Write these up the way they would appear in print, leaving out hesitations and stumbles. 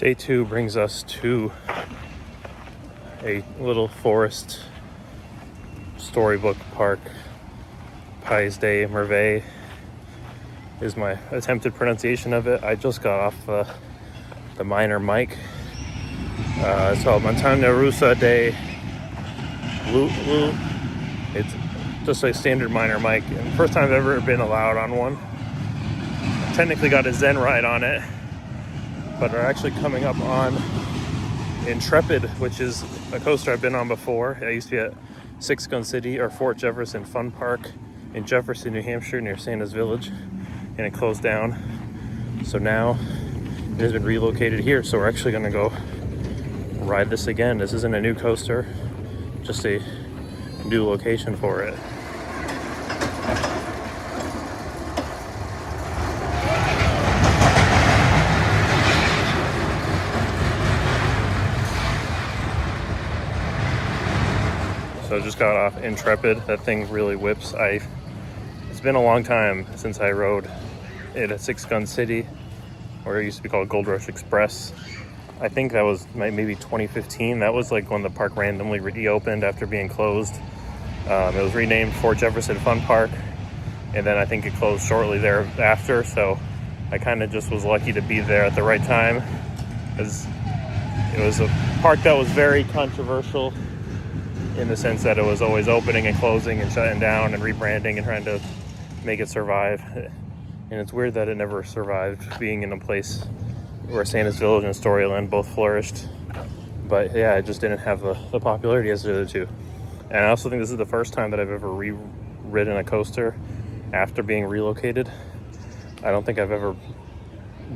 Day 2 brings us to a little forest storybook park. Pays des Merveilles is my attempted pronunciation of it. I just got off the minor mic. It's called Montagne Russa de Lou. It's just a standard minor mic. And first time I've ever been allowed on one. Technically got a Zen ride on it, but are actually coming up on Intrepid, which is a coaster I've been on before. I used to be at Six Gun City or Fort Jefferson Fun Park in Jefferson, New Hampshire, near Santa's Village, and it closed down. So now it has been relocated here. So we're actually going to go ride this again. This isn't a new coaster, just a new location for it. So I just got off Intrepid. That thing really whips. It's been a long time since I rode it at Six Gun City, or it used to be called Gold Rush Express. I think that was maybe 2015. That was like when the park randomly reopened after being closed. It was renamed Fort Jefferson Fun Park, and then I think it closed shortly thereafter. So I kind of just was lucky to be there at the right time, because it was a park that was very controversial in the sense that it was always opening and closing and shutting down and rebranding and trying to make it survive. And it's weird that it never survived, being in a place where Santa's Village and Storyland both flourished. But yeah, it just didn't have the popularity as the other two. And I also think this is the first time that I've ever ridden a coaster after being relocated. I don't think I've ever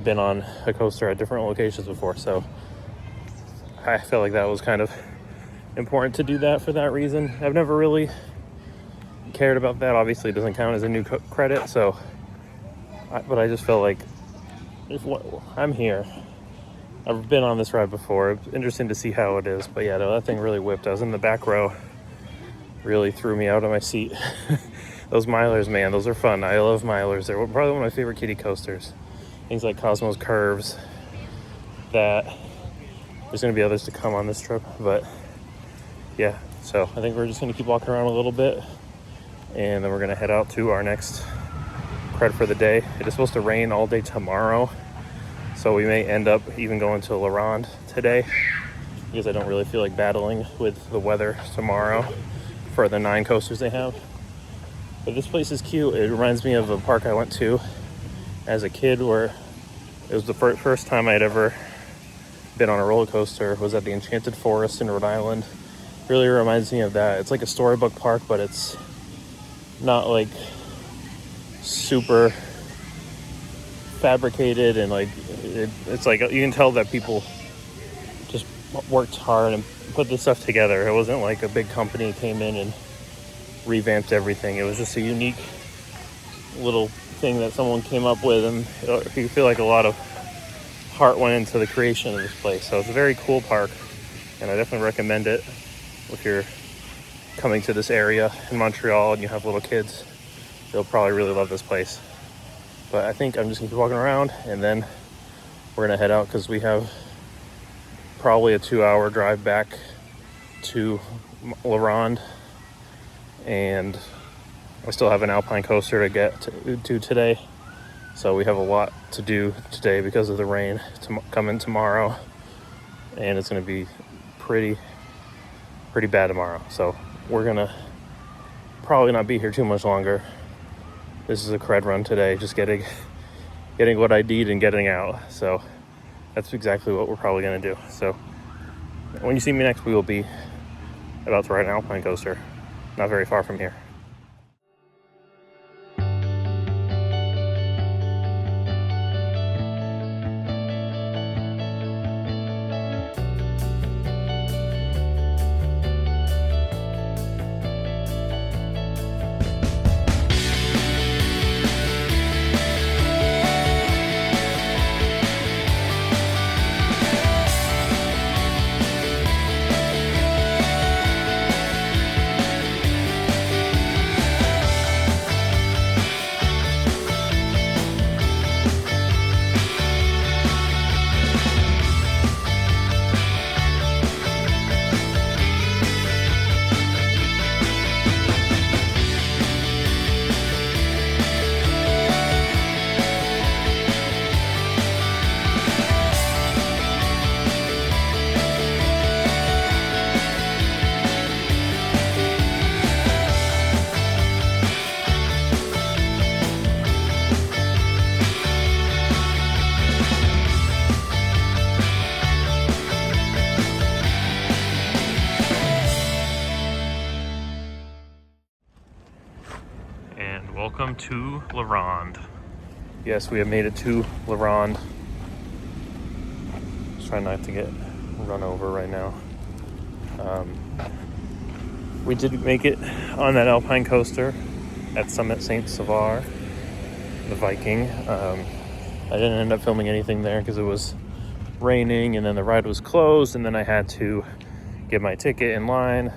been on a coaster at different locations before, so I felt like that was kind of important to do that for that reason. I've never really cared about that. Obviously, it doesn't count as a new credit, so but I just felt like I'm here. I've been on this ride before. It's interesting to see how it is, but yeah, no, that thing really whipped. I was in the back row. Really threw me out of my seat. Those milers, man, those are fun. I love milers. They're probably one of my favorite kiddie coasters. Things like Cosmos Curves. That there's going to be others to come on this trip, but yeah, so I think we're just going to keep walking around a little bit, and then we're going to head out to our next cred for the day. It is supposed to rain all day tomorrow, so we may end up even going to Ronde today, because I don't really feel like battling with the weather tomorrow for the 9 coasters they have. But this place is cute. It reminds me of a park I went to as a kid, where it was the first time I'd ever been on a roller coaster. It was at the Enchanted Forest in Rhode Island. Really reminds me of that. It's like a storybook park, but it's not like super fabricated, and like it's like you can tell that people just worked hard and put this stuff together. It wasn't like a big company came in and revamped everything. It was just a unique little thing that someone came up with, and you feel like a lot of heart went into the creation of this place. So it's a very cool park, and I definitely recommend it. If you're coming to this area in Montreal and you have little kids, they'll probably really love this place. But I think I'm just gonna keep walking around, and then we're gonna head out, because we have probably a 2-hour drive back to Ronde, and I still have an alpine coaster to get to today. So we have a lot to do today because of the rain coming tomorrow, and it's gonna be pretty bad tomorrow. So we're gonna probably not be here too much longer. This is a cred run today, just getting what I need and getting out. So that's exactly what we're probably gonna do. So when you see me next, we will be about to ride an alpine coaster not very far from here. La Ronde. Yes, we have made it to La Ronde. Just trying not to get run over right now. We did make it on that alpine coaster at Sommet Saint-Sauveur, the Viking. I didn't end up filming anything there because it was raining, and then the ride was closed, and then I had to get my ticket in line.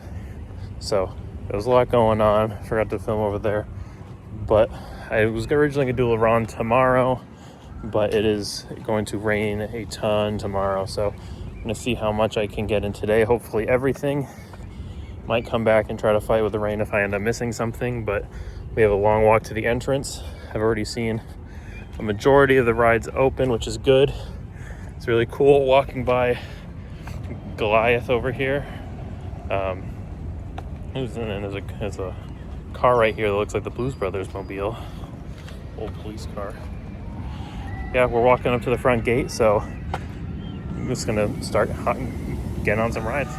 So there was a lot going on. Forgot to film over there. But I was originally going to do La Ronde tomorrow, but it is going to rain a ton tomorrow. So I'm going to see how much I can get in today. Hopefully everything. Might come back and try to fight with the rain if I end up missing something, but we have a long walk to the entrance. I've already seen a majority of the rides open, which is good. It's really cool walking by Goliath over here. There's a car right here that looks like the Blues Brothers mobile. Old police car. Yeah, we're walking up to the front gate, so I'm just gonna start getting on some rides.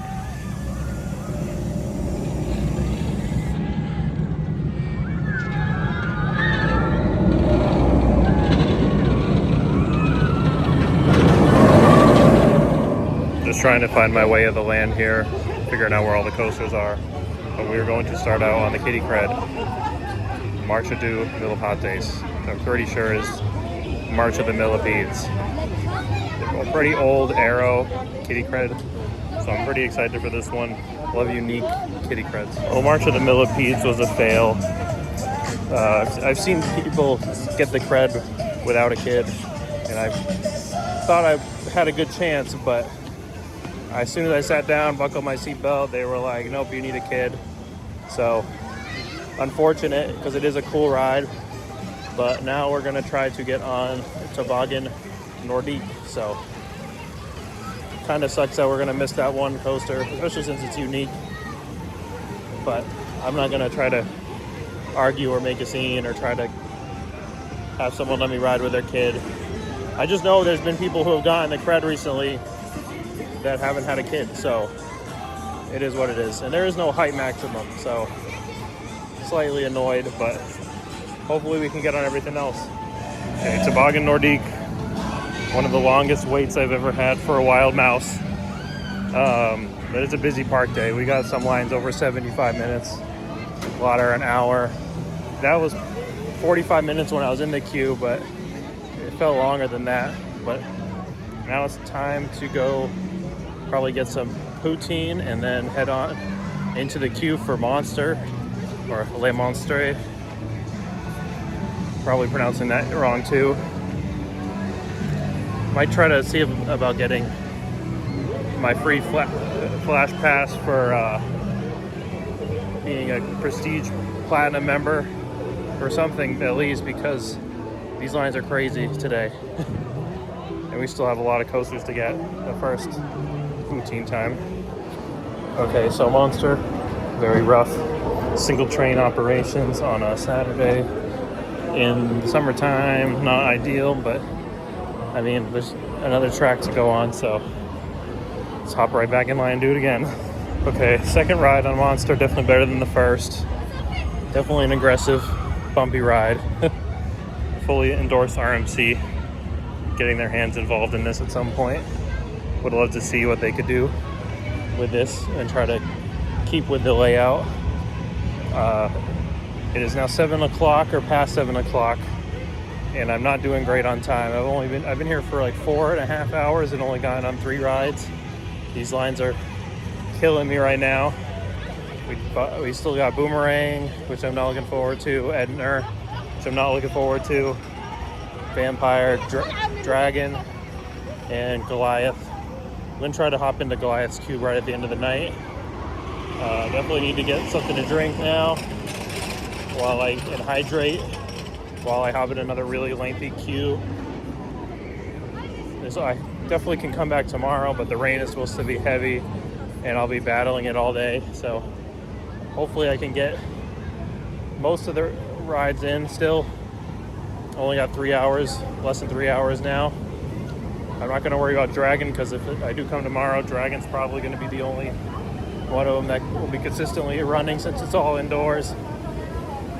Just trying to find my way of the land here, figuring out where all the coasters are. But we're going to start out on the Kitty Cred, March du Millipedes. I'm pretty sure is March of the Millipedes. A pretty old arrow Kitty Cred, so I'm pretty excited for this one. Love unique Kitty Creds. Well, March of the Millipedes was a fail. I've seen people get the cred without a kid, and I thought I had a good chance, but as soon as I sat down, buckled my seatbelt, they were like, nope, you need a kid. So, unfortunate, because it is a cool ride. But now we're going to try to get on Toboggan Nordique. So, kind of sucks that we're going to miss that one coaster, especially since it's unique. But I'm not going to try to argue or make a scene or try to have someone let me ride with their kid. I just know there's been people who have gotten the cred recently that haven't had a kid, so it is what it is. And there is no height maximum, so slightly annoyed, but hopefully we can get on everything else. Okay, Toboggan Nordique, one of the longest waits I've ever had for a wild mouse. But it's a busy park day. We got some lines over 75 minutes, a lot are an hour. That was 45 minutes when I was in the queue, but it felt longer than that. But now it's time to go probably get some poutine and then head on into the queue for Monster, or Le Monstre. Probably pronouncing that wrong too. Might try to see about getting my free flash pass for being a Prestige Platinum member or something at least, because these lines are crazy today. And we still have a lot of coasters to get at first. Poutine time. Okay, so Monster, very rough single train operations on a Saturday in the summertime. Not ideal, but I mean, there's another track to go on, so let's hop right back in line and do it again. Okay, second ride on Monster, definitely better than the first. Definitely an aggressive, bumpy ride. Fully endorse RMC getting their hands involved in this at some point. Would love to see what they could do with this and try to keep with the layout. It is now 7 o'clock or past 7 o'clock, and I'm not doing great on time. I've been here for like 4.5 hours and only gotten on 3 rides. These lines are killing me right now. We still got Boomerang, which I'm not looking forward to. Edner, which I'm not looking forward to. Vampire, Dragon, and Goliath. I'm gonna try to hop into Goliath's queue right at the end of the night. Definitely need to get something to drink now and hydrate while I hop in another really lengthy queue. So I definitely can come back tomorrow, but the rain is supposed to be heavy and I'll be battling it all day. So hopefully I can get most of the rides in still. Only got 3 hours, less than 3 hours now. I'm not going to worry about Dragon, because if I do come tomorrow, Dragon's probably going to be the only one of them that will be consistently running since it's all indoors.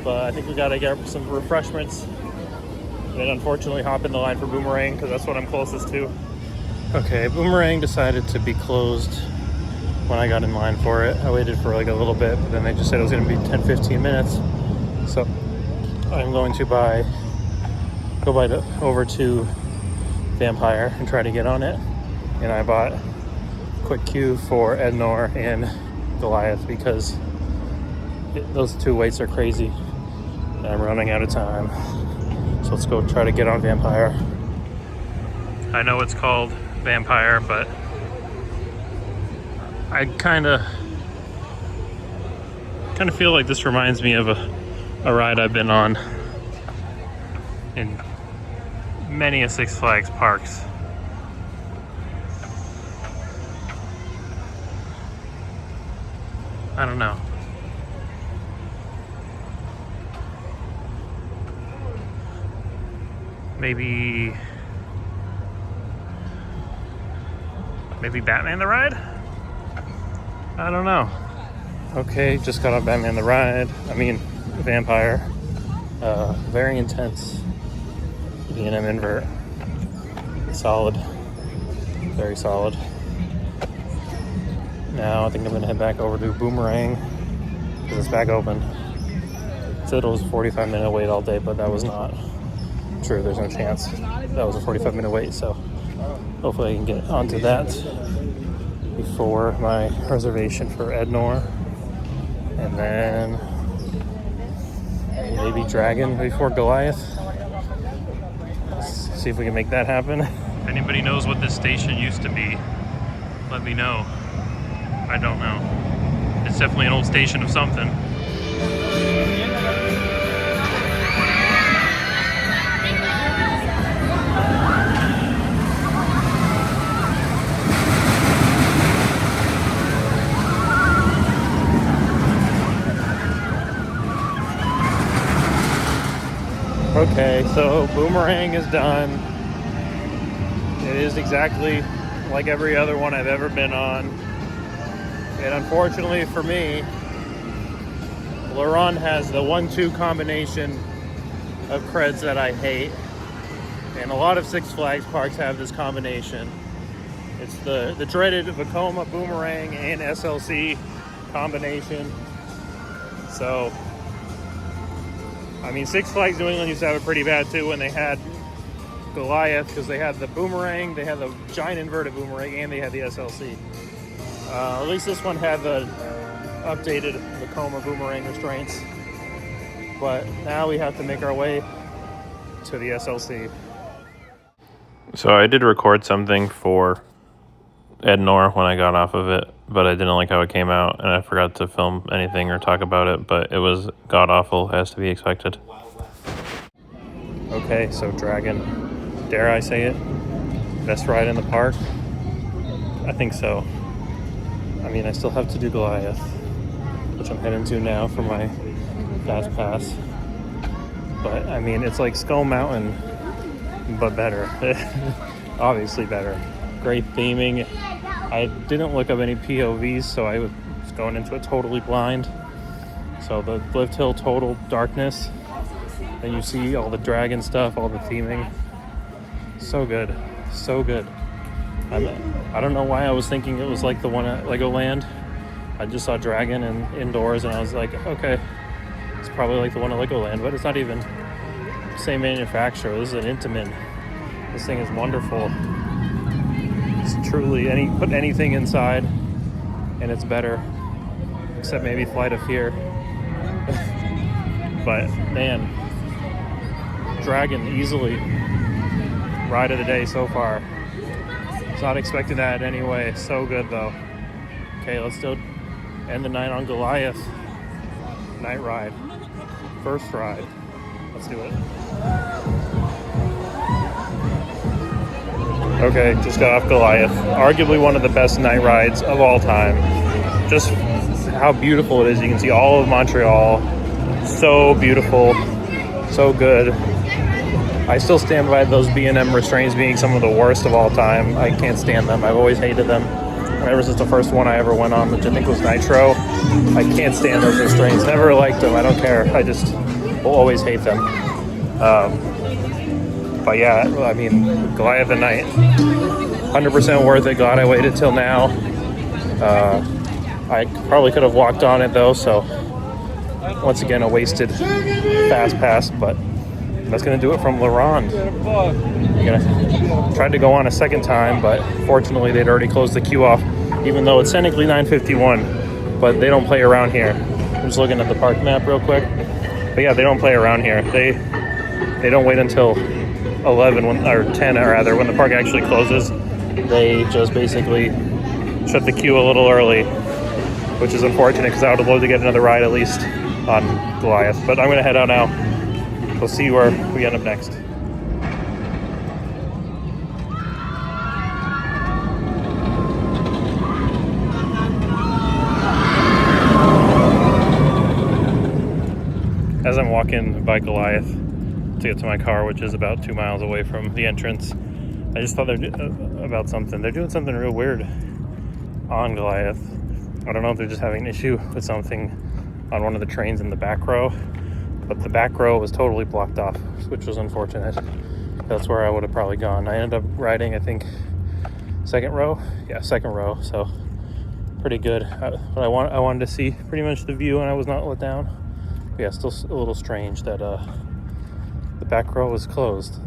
but I think we gotta get some refreshments. Then unfortunately hop in the line for Boomerang because that's what I'm closest to. Okay, Boomerang decided to be closed when I got in line for it. I waited for like a little bit, but then they just said it was gonna be 10-15 minutes. So I'm going to go over to Vampire and try to get on it. And I bought a quick queue for Ednor and Goliath because those two weights are crazy. And I'm running out of time. So let's go try to get on Vampire. I know it's called Vampire, but I kind of feel like this reminds me of a ride I've been on in many a Six Flags parks. I don't know. Maybe Batman the Ride? I don't know. Okay, just got on Batman the Ride. I mean, Vampire. Very intense B&M invert. Solid. Very solid. Now I think I'm gonna head back over to Boomerang because it's back open. It said it was a 45-minute wait all day, but that was not true. There's no chance. That was a 45-minute wait, so hopefully I can get onto that before my reservation for Ednor. And then maybe Dragon before Goliath. Let's see if we can make that happen. If anybody knows what this station used to be, let me know. I don't know. It's definitely an old station of something. Okay, so Boomerang is done. It is exactly like every other one I've ever been on. And unfortunately for me, Ronde has the 1-2 combination of creds that I hate. And a lot of Six Flags parks have this combination. It's the dreaded Vekoma Boomerang and SLC combination. So, I mean, Six Flags New England used to have it pretty bad too when they had Goliath, because they had the Boomerang, they had the giant inverted Boomerang, and they had the SLC. At least this one had the updated Vekoma Boomerang restraints. But now we have to make our way to the SLC. So I did record something for Ednor when I got off of it, but I didn't like how it came out, and I forgot to film anything or talk about it, but it was god-awful, as to be expected. Okay, so Dragon, dare I say it, best ride in the park? I think so. I mean, I still have to do Goliath, which I'm heading to now for my Fast Pass. But, I mean, it's like Skull Mountain, but better. Obviously better. Great theming. I didn't look up any POVs, so I was going into it totally blind. So the Lift Hill total darkness. Then you see all the dragon stuff, all the theming. So good. So good. I don't know why I was thinking it was like the one at Legoland. I just saw Dragon and indoors, and I was like, okay, it's probably like the one at Legoland, but it's not even the same manufacturer. This is an Intamin. This thing is wonderful. It's truly, put anything inside, and it's better, except maybe Flight of Fear. But, man, Dragon easily ride of the day so far. Was not expecting that anyway. So good though. Okay, let's still end the night on Goliath. Night ride. First ride. Let's do it. Okay, just got off Goliath. Arguably one of the best night rides of all time. Just how beautiful it is. You can see all of Montreal. So beautiful. So good. I still stand by those B&M restraints being some of the worst of all time. I can't stand them. I've always hated them. Ever since the first one I ever went on, which I think was Nitro. I can't stand those restraints. Never liked them. I don't care. I just will always hate them. But yeah, I mean, Goliath at night, 100% worth it. Glad I waited till now. I probably could have walked on it though, so once again a wasted fast pass, but that's going to do it from Ronde. Tried to go on a second time, but fortunately they'd already closed the queue off, even though it's technically 9:51, but they don't play around here. I'm just looking at the park map real quick. But yeah, they don't play around here. They don't wait until 11 or 10 rather when the park actually closes. They just basically shut the queue a little early, which is unfortunate because I would have loved to get another ride at least on Goliath. But I'm going to head out now. We'll see where we end up next. As I'm walking by Goliath to get to my car, which is about 2 miles away from the entrance, I just thought about something. They're doing something real weird on Goliath. I don't know if they're just having an issue with something on one of the trains in the back row, but the back row was totally blocked off, which was unfortunate. That's where I would have probably gone. I ended up riding, I think, second row. Yeah, second row, so pretty good. But I wanted to see pretty much the view, and I was not let down. But yeah, still a little strange that the back row was closed.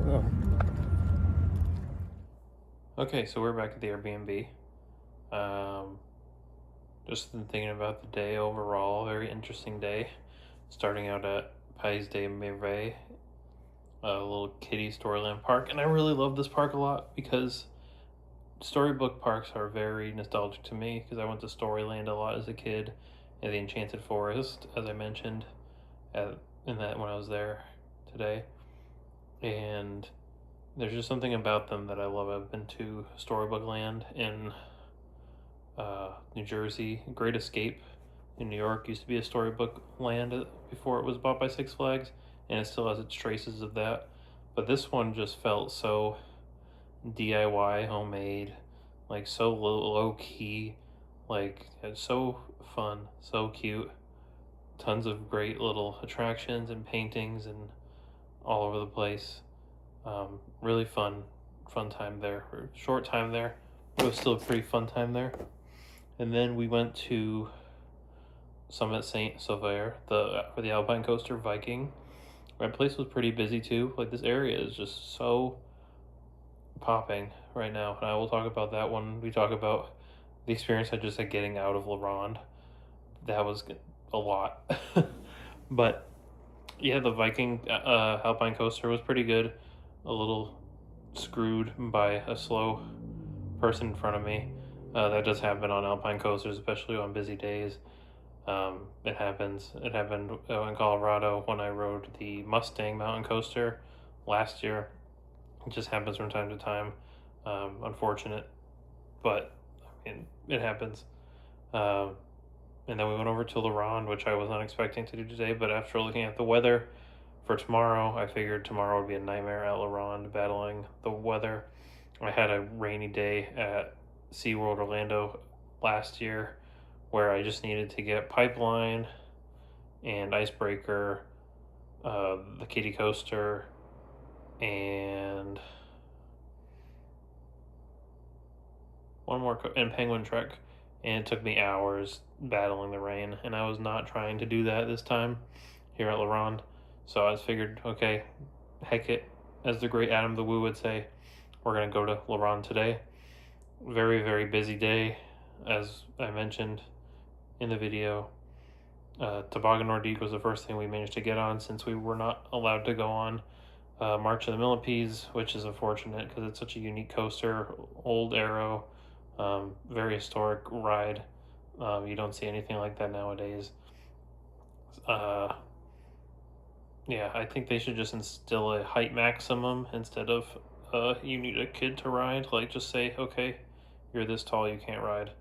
Okay, so we're back at the Airbnb. Just thinking about the day overall, very interesting day. Starting out at Pays de Merveilles, a little kiddie Storyland park. And I really love this park a lot because storybook parks are very nostalgic to me because I went to Storyland a lot as a kid, and the Enchanted Forest, as I mentioned, when I was there today. And there's just something about them that I love. I've been to Storybook Land in New Jersey. Great Escape in New York used to be a Storybook Land before it was bought by Six Flags, and it still has its traces of that. But this one just felt so DIY, homemade, like so low key, like it's so fun, so cute. Tons of great little attractions and paintings and all over the place. Really fun time there. Short time there, but it was still a pretty fun time there. And then we went to Sommet Saint-Sauveur for the Alpine Coaster Viking. That place was pretty busy too. Like, this area is just so popping right now, and I will talk about that when we talk about the experience I just had getting out of Ronde. That was a lot. But yeah, the Viking Alpine Coaster was pretty good. A little screwed by a slow person in front of me. That does happen on Alpine coasters, especially on busy days. It happens. It happened in Colorado when I rode the Mustang mountain coaster last year. It just happens from time to time. Unfortunate, but I mean, it happens. And then we went over to Ronde, which I was not expecting to do today, but after looking at the weather for tomorrow, I figured tomorrow would be a nightmare at Ronde battling the weather. I had a rainy day at SeaWorld Orlando last year where I just needed to get Pipeline and Icebreaker, the kiddie coaster, and one more, and Penguin Trek. And it took me hours battling the rain, and I was not trying to do that this time here at Ronde. So I figured, okay, heck it, as the great Adam the Woo would say, we're going to go to Ronde today. Very, very busy day, as I mentioned in the video. Toboggan Nordique was the first thing we managed to get on since we were not allowed to go on March of the Millipedes, which is unfortunate because it's such a unique coaster, old Arrow, very historic ride. You don't see anything like that nowadays. Yeah, I think they should just instill a height maximum instead of you need a kid to ride. Like, just say, okay, you're this tall, you can't ride.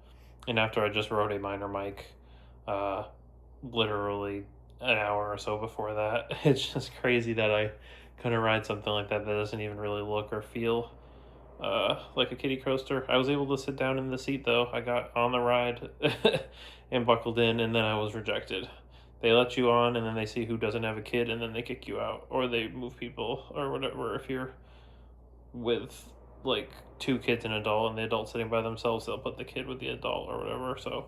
And after I just rode a minor mic, literally an hour or so before that, it's just crazy that I couldn't ride something like that doesn't even really look or feel like a kiddie coaster. I was able to sit down in the seat though. I got on the ride and buckled in, and then I was rejected. they let you on, and then they see who doesn't have a kid, and then they kick you out, or they move people, or whatever. If you're with like 2 kids and an adult, and the adult sitting by themselves, they'll put the kid with the adult or whatever. So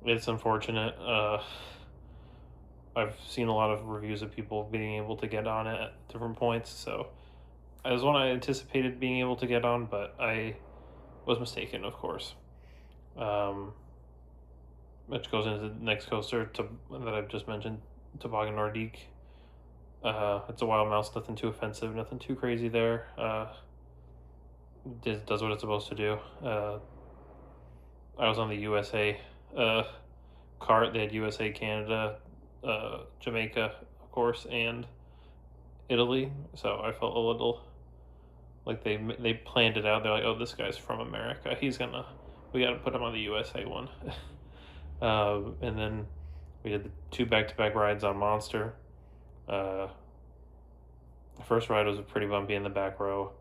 it's unfortunate. I've seen a lot of reviews of people being able to get on it at different points. So it was one I anticipated being able to get on, but I was mistaken, of course. Which goes into the next coaster that I've just mentioned, Toboggan Nordique. It's a wild mouse, nothing too offensive, nothing too crazy there. It does what it's supposed to do. I was on the USA cart. They had USA, Canada, Jamaica, of course, and Italy. So I felt a little like they planned it out. They're like, oh, this guy's from America. We got to put him on the USA one. And then we did the 2 back-to-back rides on Monster. The first ride was pretty bumpy in the back row.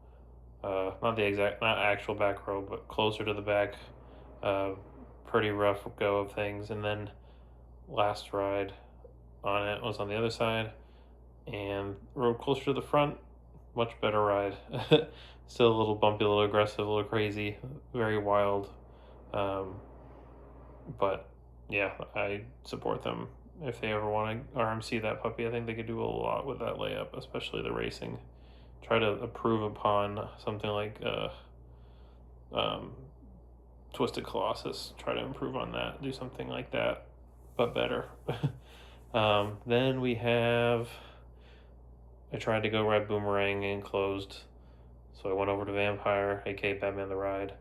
Not actual back row, but closer to the back. Pretty rough go of things. And then last ride on it was on the other side and rode closer to the front. Much better ride. Still a little bumpy, a little aggressive, a little crazy, very wild. But yeah, I support them. If they ever want to RMC that puppy, I think they could do a lot with that layup, especially the racing. Try to improve upon something like Twisted Colossus. Try to improve on that. Do something like that, but better. Then I tried to go ride Boomerang and closed. So I went over to Vampire, aka Batman the Ride.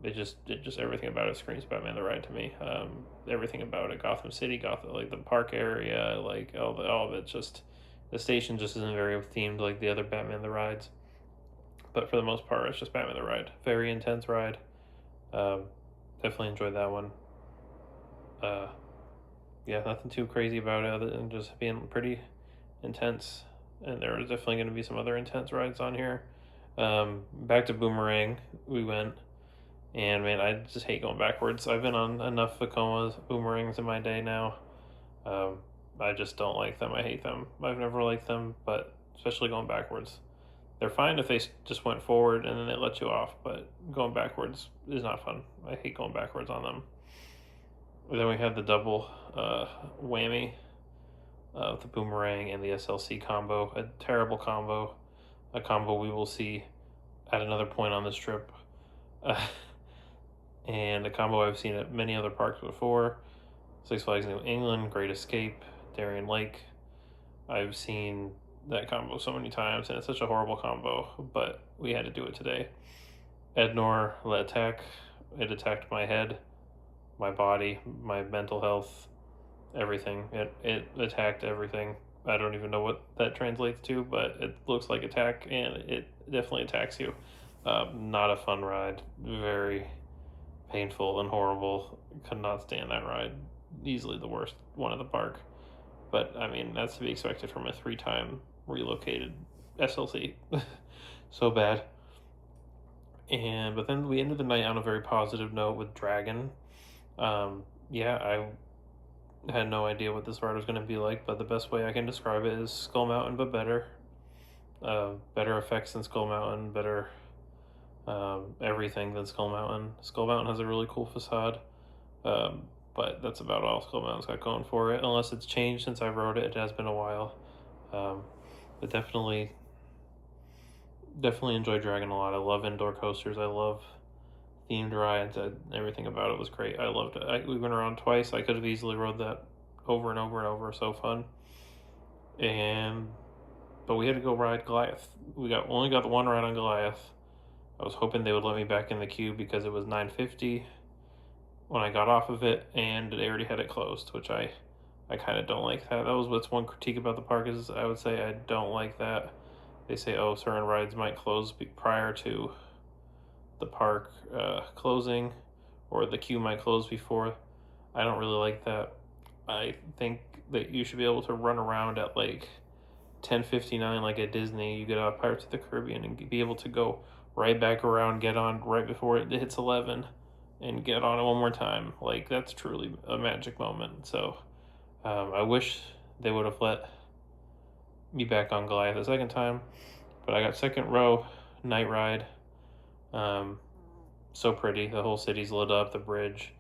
It just everything about it screams Batman the Ride to me. Everything about it, Gotham City, like the park area, like all of it. Just the station just isn't very themed like the other Batman the Rides. But for the most part, it's just Batman the Ride. Very intense ride. Definitely enjoyed that one. Yeah, nothing too crazy about it other than just being pretty intense. And there are definitely going to be some other intense rides on here. Back to Boomerang, we went. And man, I just hate going backwards. I've been on enough Vekomas, Boomerangs in my day now. I just don't like them. I hate them. I've never liked them, but especially going backwards. They're fine if they just went forward and then they let you off, but going backwards is not fun. I hate going backwards on them. Then we had the double whammy of the Boomerang and the SLC combo. A terrible combo. A combo we will see at another point on this trip. And a combo I've seen at many other parks before. Six Flags New England, Great Escape, Darien Lake. I've seen that combo so many times, and it's such a horrible combo, but we had to do it today. Ednor attack. It attacked my head, my body, my mental health, everything. It attacked everything. I don't even know what that translates to, but it looks like attack, and it definitely attacks you. Not a fun ride. Very painful and horrible. Could not stand that ride. Easily the worst one of the park. But I mean, that's to be expected from a 3-time relocated SLC. So bad. But then we ended the night on a very positive note with Dragon. Yeah, I had no idea what this ride was going to be like, but the best way I can describe it is Skull Mountain, but better. Better effects than Skull Mountain, better everything than Skull Mountain. Skull Mountain has a really cool facade, but that's about all Skull Mountain's got going for it, unless it's changed since I rode it. It has been a while. But definitely enjoy Dragon a lot. I love indoor coasters. I love themed rides. Everything about it was great. I loved it. We went around twice. I could have easily rode that over and over and over. So fun. But we had to go ride Goliath. We only got the one ride on Goliath. I was hoping they would let me back in the queue because it was $9.50 when I got off of it, and they already had it closed, which I kind of don't like that. What's one critique about the park is I would say I don't like that. They say, oh, certain rides might close prior to the park closing, or the queue might close before. I don't really like that. I think that you should be able to run around at like 10:59 like at Disney. You get out of Pirates of the Caribbean and be able to go right back around, get on right before it hits 11 and get on it one more time. Like, that's truly a magic moment. So I wish they would have let me back on Goliath the second time, but I got second row night ride. So pretty. The whole city's lit up, the bridge,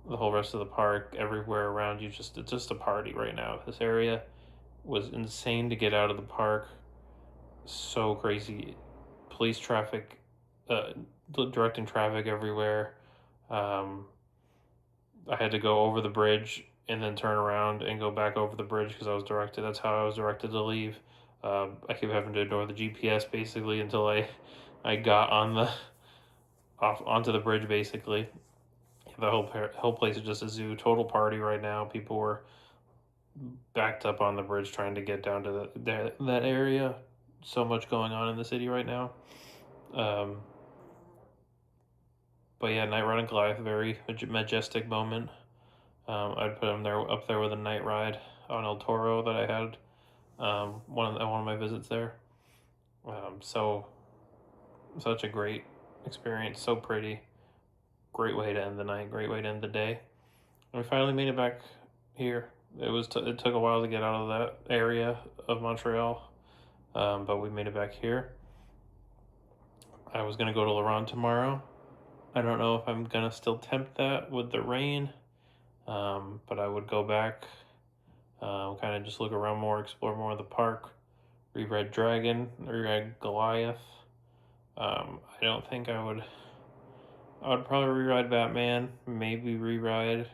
the whole rest of the park, everywhere around you. It's just a party right now. This area was insane to get out of the park. So crazy. Police traffic, directing traffic everywhere. I had to go over the bridge and then turn around and go back over the bridge because I was directed. That's how I was directed to leave. I kept having to ignore the GPS basically until I got onto the bridge basically. The whole place is just a zoo, total party right now. People were backed up on the bridge trying to get down to that area. So much going on in the city right now. But yeah, Night Ride and Goliath, very majestic moment. I'd put them up there with a night ride on El Toro that I had one of my visits there. So such a great experience, so pretty. Great way to end the night, great way to end the day. And we finally made it back here. It took a while to get out of that area of Montreal, but we made it back here. I was gonna go to Ronde tomorrow. I don't know if I'm gonna still tempt that with the rain, but I would go back, kind of just look around more, explore more of the park, re-ride Dragon, re-ride Goliath. I don't think I would probably re-ride Batman, maybe re-ride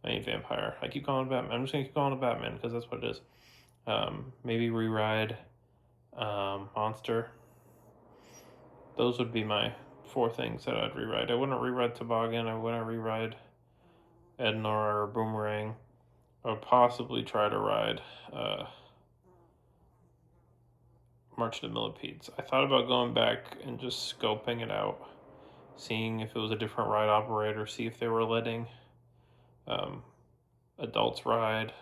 Vampire. I keep calling it Batman. I'm just gonna keep calling it Batman because that's what it is. Maybe re-ride Monster. Those would be my 4 things that I'd rewrite. I wouldn't rewrite Toboggan. I wouldn't rewrite Ednor or Boomerang. I would possibly try to ride March of the Millipedes. I thought about going back and just scoping it out, seeing if it was a different ride operator, see if they were letting adults ride,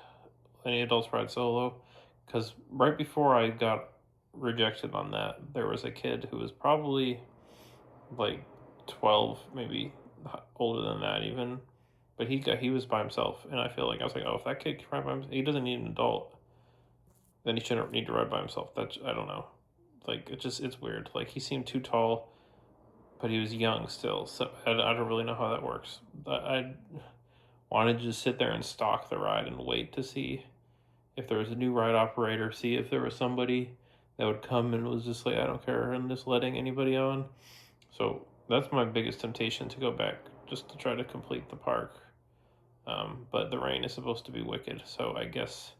any adults ride solo. Because right before I got rejected on that, there was a kid who was probably like 12, maybe older than that even, but he was by himself, and I was like, oh, if that kid can ride by himself, he doesn't need an adult, then he shouldn't need to ride by himself. That's, I don't know, like, it's weird. Like, he seemed too tall, but he was young still, so I don't really know how that works. I wanted to just sit there and stalk the ride and wait to see if there was a new ride operator, see if there was somebody that would come and was just like, I don't care, I'm just letting anybody on. So that's my biggest temptation, to go back just to try to complete the park. But the rain is supposed to be wicked, so I guess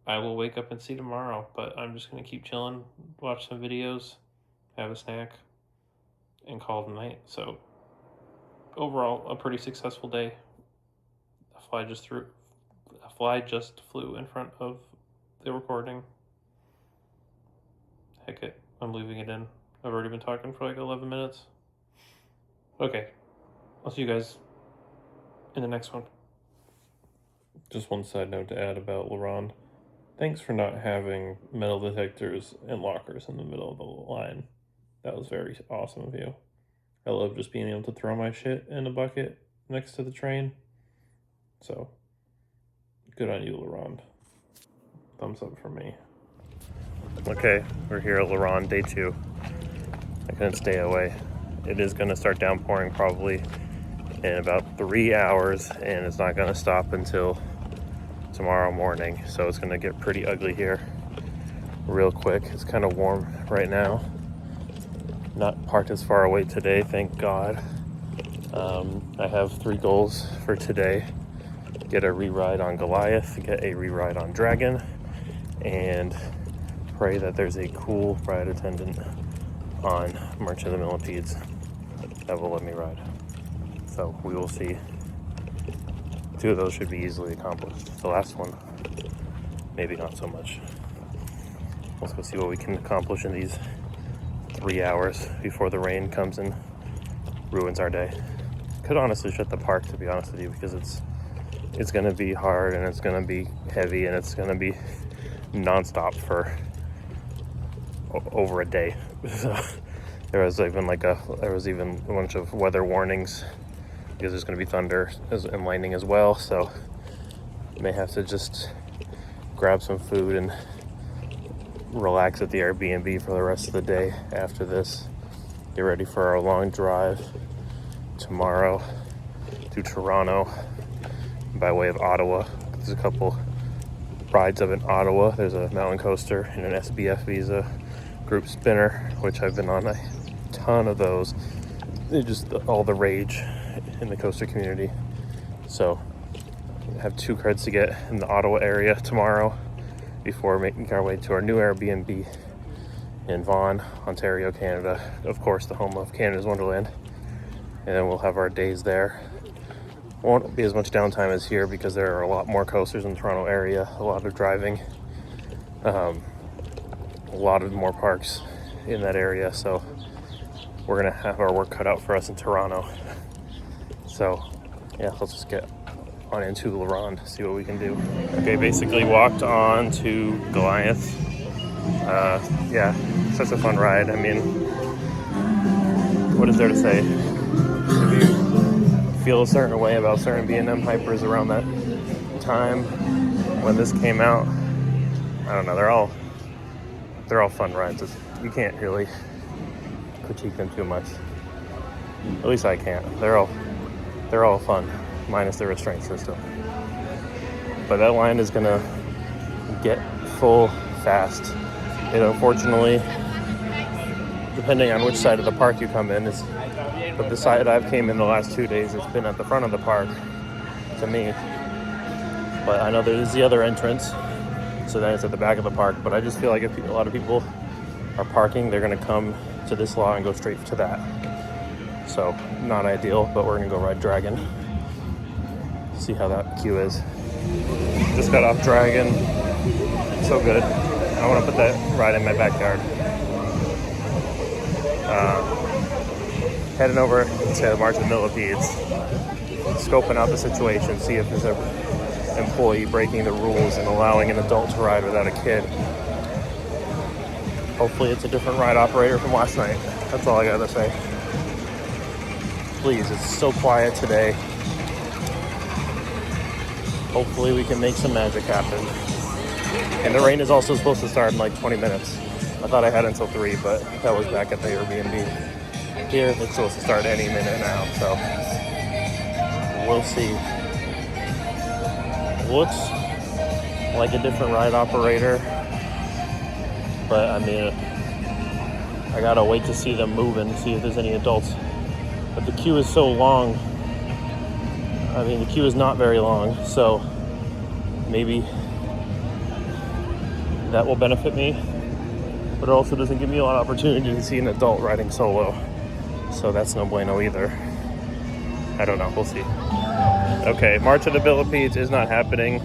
I will wake up and see tomorrow. But I'm just going to keep chilling, watch some videos, have a snack, and call it a night. So overall, a pretty successful day. A fly just flew in front of the recording. Heck it, I'm leaving it in. I've already been talking for like 11 minutes. Okay, I'll see you guys in the next one. Just one side note to add about Ronde. Thanks for not having metal detectors and lockers in the middle of the line. That was very awesome of you. I love just being able to throw my shit in a bucket next to the train. So, good on you, Ronde. Thumbs up for me. Okay, we're here at Ronde, day 2. I couldn't stay away. It is going to start downpouring probably in about 3 hours, and it's not going to stop until tomorrow morning. So it's going to get pretty ugly here real quick. It's kind of warm right now. Not parked as far away today, thank God. I have 3 goals for today. Get a re-ride on Goliath, get a re-ride on Dragon, and pray that there's a cool ride attendant on March of the Millipedes that will let me ride. So we will see. 2 of those should be easily accomplished. The last one, maybe not so much. Let's go see what we can accomplish in these 3 hours before the rain comes and ruins our day. Could honestly shut the park, to be honest with you, because it's going to be hard, and it's going to be heavy, and it's going to be nonstop for over a day. So there was even a bunch of weather warnings because there's going to be thunder and lightning as well. So may have to just grab some food and relax at the Airbnb for the rest of the day after this. Get ready for our long drive tomorrow to Toronto by way of Ottawa. There's a couple rides up in Ottawa. There's a mountain coaster and an SBF visa group spinner, which I've been on a ton of those. They're just all the rage in the coaster community. So I have 2 creds to get in the Ottawa area tomorrow before making our way to our new Airbnb in Vaughan, Ontario, Canada. Of course, the home of Canada's Wonderland. And then we'll have our days there. Won't be as much downtime as here because there are a lot more coasters in the Toronto area, a lot of driving, a lot of more parks in that area. So we're gonna have our work cut out for us in Toronto. So yeah, let's just get on into Ronde, see what we can do. Okay, basically walked on to Goliath. Yeah, such a fun ride. I mean, what is there to say? If you feel a certain way about certain B&M hypers around that time when this came out, I don't know, they're all fun rides. You can't really critique them too much. At least I can't. They're all fun, minus the restraint system. But that line is gonna get full fast. It unfortunately, depending on which side of the park you come in, but the side I've came in the last 2 days, it's been at the front of the park to me. But I know there's the other entrance, so then it's at the back of the park. But I just feel like if a lot of people are parking, they're gonna come to this law and go straight to that. So not ideal, but we're gonna go ride Dragon. See how that queue is. Just got off Dragon. So good. I want to put that ride in my backyard. Heading over to March of the Millipedes, scoping out the situation, see if there's an employee breaking the rules and allowing an adult to ride without a kid. Hopefully it's a different ride operator from last night. That's all I gotta say. Please, it's so quiet today. Hopefully we can make some magic happen. And the rain is also supposed to start in like 20 minutes. I thought I had until 3, but that was back at the Airbnb. Here, it's supposed to start any minute now, so we'll see. Looks like a different ride operator, but I mean, I gotta wait to see them move and see if there's any adults. But the queue is so long. I mean, the queue is not very long, so maybe that will benefit me, but it also doesn't give me a lot of opportunity to see an adult riding solo, so that's no bueno either. I don't know, we'll see. Okay, March of the Millipedes is not happening.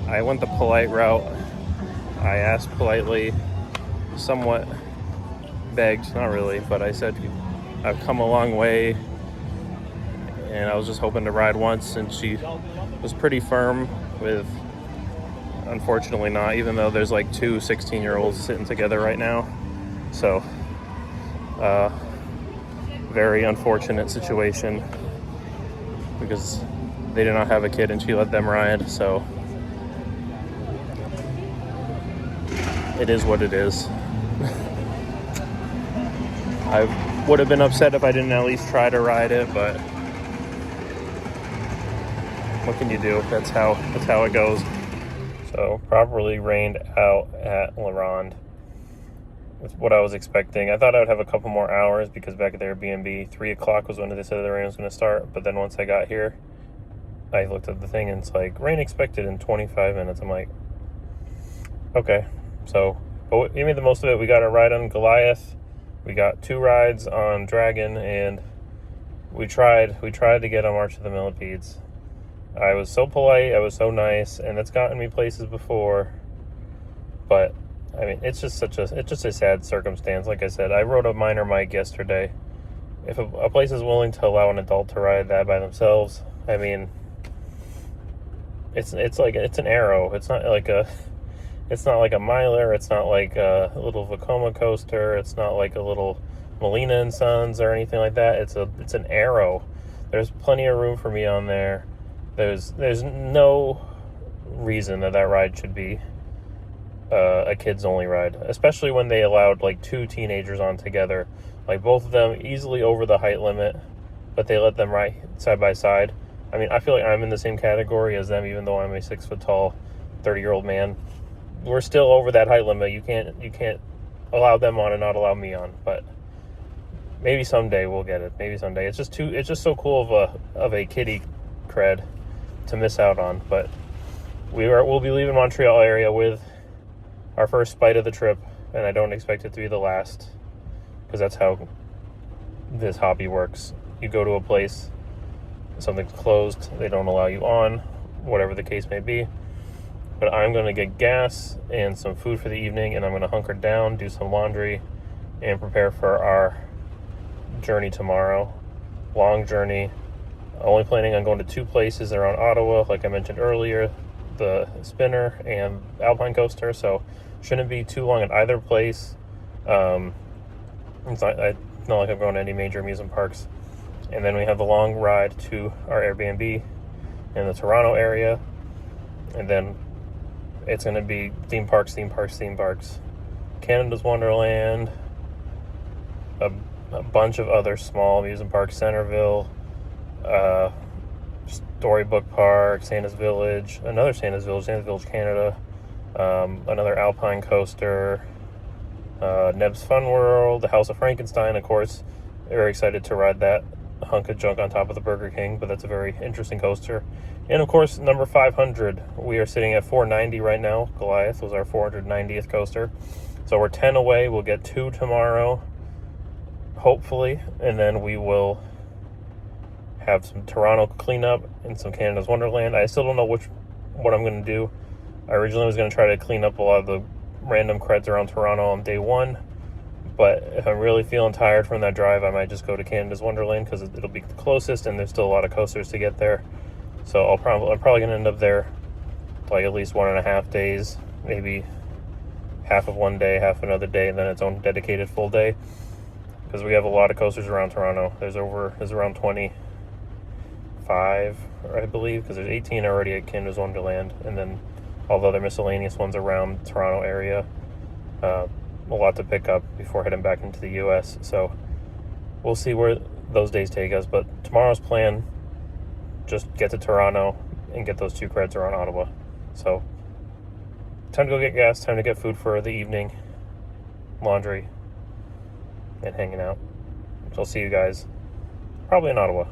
I went the polite route. I asked politely, somewhat begged, not really, but I said I've come a long way and I was just hoping to ride once, and she was pretty firm with unfortunately not, even though there's like 2 16-year-olds sitting together right now. So very unfortunate situation because they did not have a kid and she let them ride, so it is what it is. I would have been upset if I didn't at least try to ride it, but what can you do? That's how it goes. So properly rained out at Ronde. That's what I was expecting. I thought I would have a couple more hours because back at the Airbnb, 3 o'clock was when they said the rain was going to start. But then once I got here, I looked at the thing and it's like, rain expected in 25 minutes. I'm like, okay. So, but we made the most of it. We got a ride on Goliath. We got 2 rides on Dragon, and we tried to get on March of the Millipedes. I was so polite, I was so nice, and it's gotten me places before. But I mean, it's just a sad circumstance. Like I said, I rode a minor mic yesterday. If a place is willing to allow an adult to ride that by themselves, I mean, it's an Arrow. It's not like a Miler. It's not like a little Vekoma coaster. It's not like a little Molina and Sons or anything like that. It's an Arrow. there's plenty of room for me on there. There's no reason that ride should be a kids only ride, especially when they allowed like 2 teenagers on together, like both of them easily over the height limit, but they let them ride side by side. I mean, I feel like I'm in the same category as them, even though I'm a 6 foot tall 30-year-old man. We're still over that height limit. You can't allow them on and not allow me on. But maybe someday we'll get it. Maybe someday. It's just so cool of a kiddie cred to miss out on. But we'll be leaving Montreal area with our first spite of the trip, and I don't expect it to be the last, because that's how this hobby works. You go to a place, something's closed, they don't allow you on, whatever the case may be. But I'm going to get gas and some food for the evening, and I'm going to hunker down, do some laundry, and prepare for our journey tomorrow. Long journey. Only planning on going to 2 places around Ottawa, like I mentioned earlier, the spinner and alpine coaster, so shouldn't be too long at either place. It's not like I'm going to any major amusement parks. And then we have the long ride to our Airbnb in the Toronto area, and then it's going to be theme parks, Canada's Wonderland, a bunch of other small amusement parks, Centerville, Storybook Park, Santa's Village, Santa's Village, Canada, another alpine coaster, Neb's Fun World, the House of Frankenstein, of course. Very excited to ride that hunk of junk on top of the Burger King, but that's a very interesting coaster. And of course, number 500. We are sitting at 490 right now. Goliath was our 490th coaster. So we're 10 away. We'll get 2 tomorrow, hopefully, and then we will have some Toronto cleanup and some Canada's Wonderland. I still don't know what I'm going to do. I originally was going to try to clean up a lot of the random creds around Toronto on day 1, but if I'm really feeling tired from that drive, I might just go to Canada's Wonderland, because it'll be the closest, and there's still a lot of coasters to get there. So I'm probably going to end up there like at least 1.5 days, maybe half of one day, half another day, and then its own dedicated full day, because we have a lot of coasters around Toronto. There's around 25, I believe, because there's 18 already at Canada's Wonderland, and then all the other miscellaneous ones around the Toronto area. A lot to pick up before heading back into the U.S. So we'll see where those days take us. But tomorrow's plan, just get to Toronto and get those 2 creds around Ottawa. So time to go get gas, time to get food for the evening, laundry, and hanging out. So I'll see you guys probably in Ottawa.